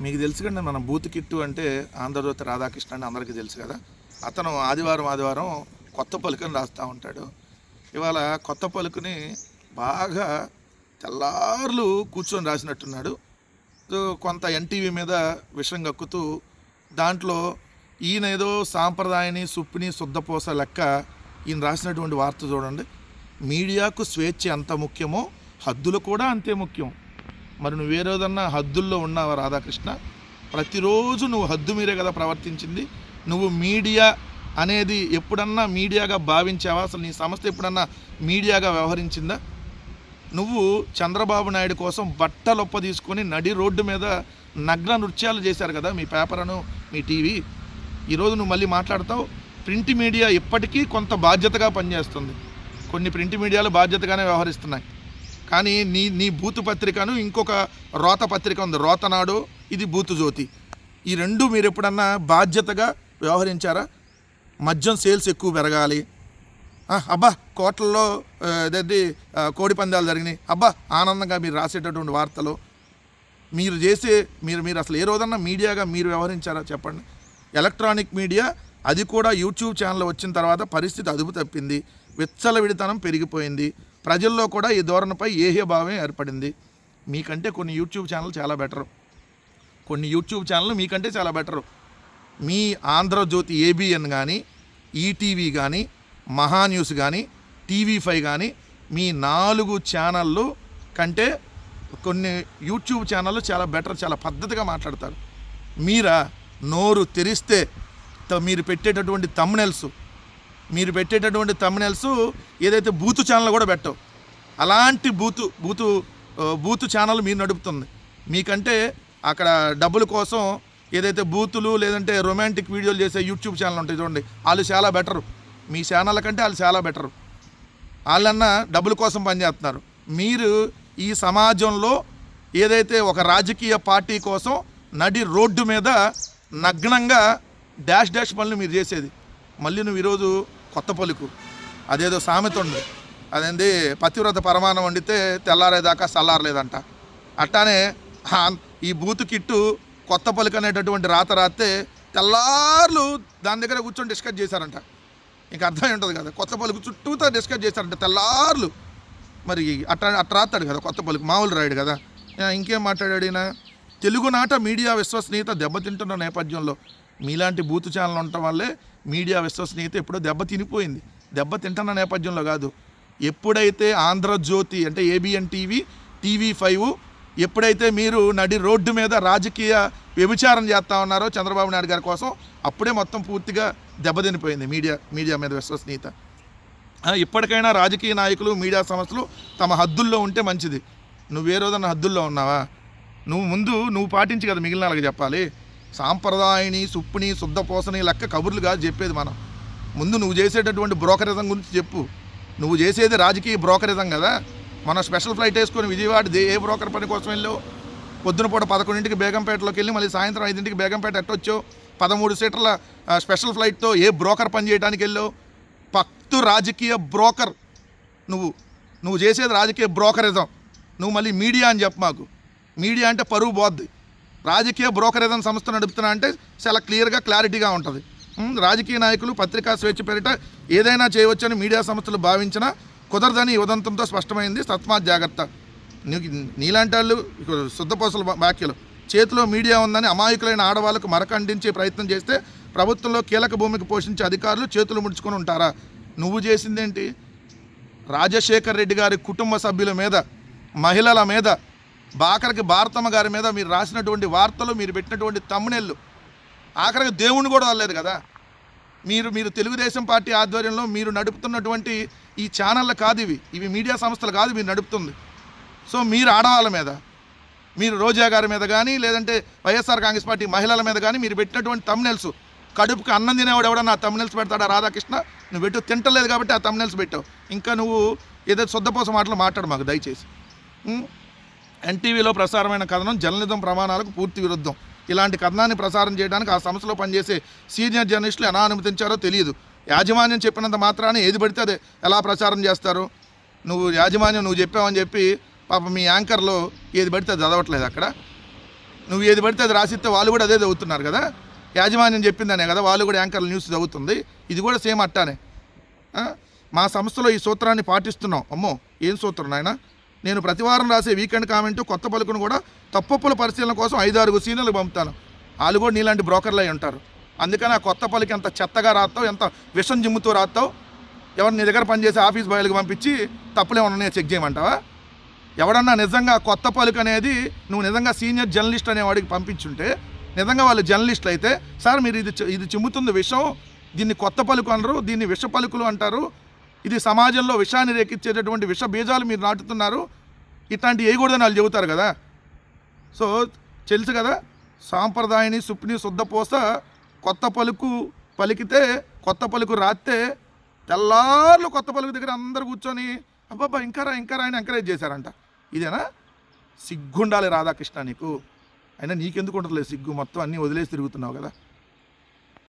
మీకు తెలుసు కండి మన బూత్ కిట్టు అంటే ఆంధ్రజ్యోతి రాధాకృష్ణ అని అందరికీ తెలుసు కదా. అతను ఆదివారం కొత్త పలుకుని రాస్తూ ఉంటాడు. ఇవాళ కొత్త పలుకుని బాగా తెల్లార్లు కూర్చొని రాసినట్టున్నాడు. కొంత ఎన్టీవీ మీద విషం కక్కుతూ దాంట్లో ఈయన ఏదో సాంప్రదాయని సుప్పిని శుద్ధపోస లెక్క ఈయన రాసినటువంటి వార్త చూడండి. మీడియాకు స్వేచ్ఛ ఎంత ముఖ్యమో హద్దులు కూడా అంతే ముఖ్యం. మరి నువ్వు వేరేదన్నా హద్దుల్లో ఉన్నావా రాధాకృష్ణ? ప్రతిరోజు నువ్వు హద్దు మీరే కదా ప్రవర్తించింది. నువ్వు మీడియా అనేది ఎప్పుడన్నా మీడియాగా భావించావా? అసలు నీ సంస్థ ఎప్పుడన్నా మీడియాగా వ్యవహరించిందా? నువ్వు చంద్రబాబు నాయుడు కోసం బట్టలొప్ప తీసుకొని నడి రోడ్డు మీద నగ్న నృత్యాలు చేశారు కదా మీ పేపర్ను, మీ టీవీ. ఈరోజు నువ్వు మళ్ళీ మాట్లాడతావు. ప్రింట్ మీడియా ఇప్పటికీ కొంత బాధ్యతగా పనిచేస్తుంది. కొన్ని ప్రింట్ మీడియాలు బాధ్యతగానే వ్యవహరిస్తున్నాయి. కానీ నీ బూతు పత్రికను ఇంకొక రోత పత్రిక ఉంది, రోతనాడు, ఇది బూతు జ్యోతి. ఈ రెండు మీరు ఎప్పుడన్నా బాధ్యతగా వ్యవహరించారా? మద్యం సేల్స్ ఎక్కువ పెరగాలి, అబ్బా కోట్లలో అదేంటి కోడి పందాలు జరిగినాయి, అబ్బా ఆనందంగా మీరు రాసేటటువంటి వార్తలు మీరు అసలు ఏ రోజన్నా మీడియాగా మీరు వ్యవహరించారా చెప్పండి. ఎలక్ట్రానిక్ మీడియా అది కూడా యూట్యూబ్ ఛానల్ వచ్చిన తర్వాత పరిస్థితి అదుపు తప్పింది, విచ్చలవిడితనం పెరిగిపోయింది, ప్రజల్లో కూడా ఈ ధోరణిపై ఏహ్యభావం ఏర్పడింది. మీకంటే కొన్ని యూట్యూబ్ ఛానల్ చాలా బెటరు, కొన్ని యూట్యూబ్ ఛానల్ మీకంటే చాలా బెటరు. మీ ఆంధ్రజ్యోతి ఏబిఎన్ కానీ, ఈటీవీ కానీ, మహాన్యూస్ కానీ, టీవీ5 కానీ, మీ 4 ఛానళ్ళు కంటే కొన్ని యూట్యూబ్ ఛానళ్ళు చాలా బెటర్, చాలా పద్ధతిగా మాట్లాడతారు. మీరా నోరు తెరిస్తే మీరు పెట్టేటటువంటి తమ్నెల్స్ ఏదైతే బూతు ఛానల్ కూడా పెట్టవు, అలాంటి బూతు ఛానల్ మీరు నడుపుతుంది. మీకంటే అక్కడ డబ్బుల కోసం ఏదైతే బూతులు లేదంటే రొమాంటిక్ వీడియోలు చేసే యూట్యూబ్ ఛానల్ ఉంటాయి చూడండి, వాళ్ళు చాలా బెటరు. మీ ఛానళ్ళ కంటే వాళ్ళు చాలా బెటరు. వాళ్ళన్నా డబ్బుల కోసం పనిచేస్తున్నారు. మీరు ఈ సమాజంలో ఏదైతే ఒక రాజకీయ పార్టీ కోసం నడి రోడ్డు మీద నగ్నంగా డాష్ పనులు మీరు చేసేది. మళ్ళీ నువ్వు ఈరోజు కొత్త పలుకు, అదేదో సామెత ఉంది, అదేంది పతివ్రత పరమాణం వండితే తెల్లారేదాకా చల్లారలేదంట. అట్టానే ఈ బూతు కిట్టు కొత్త పలుకు అనేటటువంటి రాత రాస్తే తెల్లార్లు దాని దగ్గర కూర్చొని డిస్కస్ చేశారంట. ఇంకా అర్థమై ఉంటుంది కదా, కొత్త పలుకు చుట్టూతో డిస్కస్ చేశారంట తెల్లార్లు. మరి అట్లా రాస్తాడు కదా కొత్త పలుకు, మామూలు రాయుడు కదా. ఇంకేం మాట్లాడాడు ఈయన? తెలుగునాట మీడియా విశ్వసనీయత దెబ్బతింటున్న నేపథ్యంలో మీలాంటి బూతు ఛానల్ ఉండటం వల్లే మీడియా విశ్వసనీయత ఎప్పుడో దెబ్బతినిపోయింది. దెబ్బతింటున్న నేపథ్యంలో కాదు, ఎప్పుడైతే ఆంధ్రజ్యోతి అంటే ఏబిఎన్ టీవీ, టీవీ5 ఎప్పుడైతే మీరు నడి రోడ్డు మీద రాజకీయ వ్యభిచారం చేస్తూ ఉన్నారో చంద్రబాబు నాయుడు గారి కోసం, అప్పుడే మొత్తం పూర్తిగా దెబ్బతినిపోయింది మీడియా మీద విశ్వసనీయత. ఇప్పటికైనా రాజకీయ నాయకులు, మీడియా సంస్థలు తమ హద్దుల్లో ఉంటే మంచిది. నువ్వు ఏ రోజన్నా హద్దుల్లో ఉన్నావా? నువ్వు పాటించి కదా మిగిలిన వాళ్ళకి చెప్పాలి. సాంప్రదాయని సుప్పిని శుద్ధపోసని లెక్క కబుర్లు కాదు చెప్పేది మనం. ముందు నువ్వు చేసేటటువంటి బ్రోకరిజం గురించి చెప్పు. నువ్వు చేసేది రాజకీయ బ్రోకరిజం కదా. మనం స్పెషల్ ఫ్లైట్ వేసుకొని విజయవాడ ఏ బ్రోకర్ పని కోసం వెళ్ళావు? పొద్దున పూట 11ంటికి బేగంపేటలోకి వెళ్ళి మళ్ళీ సాయంత్రం 5ంటికి బేగంపేట ఎట్టొచ్చావు? 13 సీటర్ల స్పెషల్ ఫ్లైట్తో ఏ బ్రోకర్ పని చేయడానికి వెళ్ళావు? పక్తు రాజకీయ బ్రోకర్ నువ్వు చేసేది రాజకీయ బ్రోకరిజం. నువ్వు మళ్ళీ మీడియా అని చెప్పు మాకు. మీడియా అంటే పరువు పోద్ది. రాజకీయ బ్రోకరిజం సంస్థ నడుపుతున్నా అంటే చాలా క్లారిటీగా ఉంటుంది. రాజకీయ నాయకులు పత్రికా స్వేచ్ఛ పేరిట ఏదైనా చేయవచ్చని మీడియా సంస్థలు భావించినా కుదరదని ఉదంతంతో స్పష్టమైంది. తస్మాత్ జాగ్రత్త. నీలాంటి వాళ్ళు శుద్ధపోసల వ్యాఖ్యలు. చేతిలో మీడియా ఉందని అమాయకులైన ఆడవాళ్ళకు మరకండించే ప్రయత్నం చేస్తే ప్రభుత్వంలో కీలక భూమికి పోషించే అధికారులు చేతులు ముడుచుకొని ఉంటారా? నువ్వు చేసిందేంటి? రాజశేఖర్ రెడ్డి గారి కుటుంబ సభ్యుల మీద, మహిళల మీద, ఆఖరికి భారతమ్మ గారి మీద మీరు రాసినటువంటి వార్తలు, మీరు పెట్టినటువంటి తమ్మునెళ్ళు, ఆఖరికి దేవుణ్ణి కూడా వదలలేదు కదా. మీరు తెలుగుదేశం పార్టీ ఆధ్వర్యంలో మీరు నడుపుతున్నటువంటి ఈ ఛానళ్ళు కాదు, ఇవి మీడియా సంస్థలు కాదు మీరు నడుపుతుంది. సో మీరు ఆడవాళ్ళ మీద, మీరు రోజా గారి మీద కానీ లేదంటే వైఎస్ఆర్ కాంగ్రెస్ పార్టీ మహిళల మీద కానీ మీరు పెట్టినటువంటి తమ్మునెల్స్, కడుపుకి అన్నం తినేవాడు ఎవడన్నా ఆ తమ్మునెల్స్ పెడతాడా? రాధాకృష్ణ, నువ్వు పెట్టు తింటలేదు కాబట్టి ఆ తమ్మునెల్స్ పెట్టావు. ఇంకా నువ్వు ఏదైతే శుద్ధపోస మాటలు మాట్లాడు మాకు దయచేసి. ఎన్టీవీలో ప్రసారమైన కథనం జర్నలిజం ప్రమాణాలకు పూర్తి విరుద్ధం. ఇలాంటి కథనాన్ని ప్రసారం చేయడానికి ఆ సంస్థలో పనిచేసే సీనియర్ జర్నలిస్టులు ఎలా అనుమతించారో తెలియదు. యాజమాన్యం చెప్పినంత మాత్రాన ఏది పడితే అదే ఎలా ప్రచారం చేస్తారు? నువ్వు చెప్పావని చెప్పి పాప మీ యాంకర్లో ఏది పడితే చదవట్లేదు అక్కడ. నువ్వు ఏది పడితే అది రాసిస్తే వాళ్ళు కూడా అదే చదువుతున్నారు కదా. యాజమాన్యం చెప్పిందనే కదా వాళ్ళు కూడా యాంకర్ల న్యూస్ చదువుతుంది. ఇది కూడా సేమ్ అట్టానే. మా సంస్థలో ఈ సూత్రాన్ని పాటిస్తున్నాం. అమ్మో ఏం సూత్రం నాయన. నేను ప్రతివారం రాసే వీకెండ్ కామెంటు కొత్త పలుకును కూడా తప్పొప్పుల పరిశీలన కోసం 5-6 సీనియర్లు పంపుతాను. వాళ్ళు కూడా నీలాంటి బ్రోకర్లు అయి ఉంటారు. అందుకని ఆ కొత్త పలికి ఎంత చెత్తగా రాస్తావు, ఎంత విషం జిమ్ముతూ రాస్తావు. ఎవరు నీ దగ్గర పనిచేసే ఆఫీస్ బాయ్లకు పంపించి తప్పులేమన్నా చెక్ చేయమంటావా? ఎవడన్నా నిజంగా కొత్త పలుకు అనేది నువ్వు నిజంగా సీనియర్ జర్నలిస్ట్ అనేవాడికి పంపించుంటే, నిజంగా వాళ్ళు జర్నలిస్టులు అయితే, సార్ మీరు ఇది చిమ్ముతుంది విషం, దీన్ని కొత్త పలుకు అనరు, దీన్ని విష పలుకులు అంటారు, ఇది సమాజంలో విషాన్ని రేకిచ్చేటటువంటి విష బీజాలు మీరు నాటుతున్నారు, ఇట్లాంటివి వేయకూడదని వాళ్ళు చెబుతారు కదా. సో తెలుసు కదా, సాంప్రదాయని సుప్ని శుద్ధపోస కొత్త పలుకు పలికితే, కొత్త పలుకు రాస్తే తెల్లార్లు కొత్త పలుకు దగ్గర అందరు కూర్చొని అబ్బాబ్బా ఇంకా రా అని ఎంకరేజ్ చేశారంట. ఇదేనా? సిగ్గుండాలి రాధాకృష్ణ నీకు. అయినా నీకెందుకు ఉండట్లేదు సిగ్గు, మొత్తం అన్నీ వదిలేసి తిరుగుతున్నావు కదా.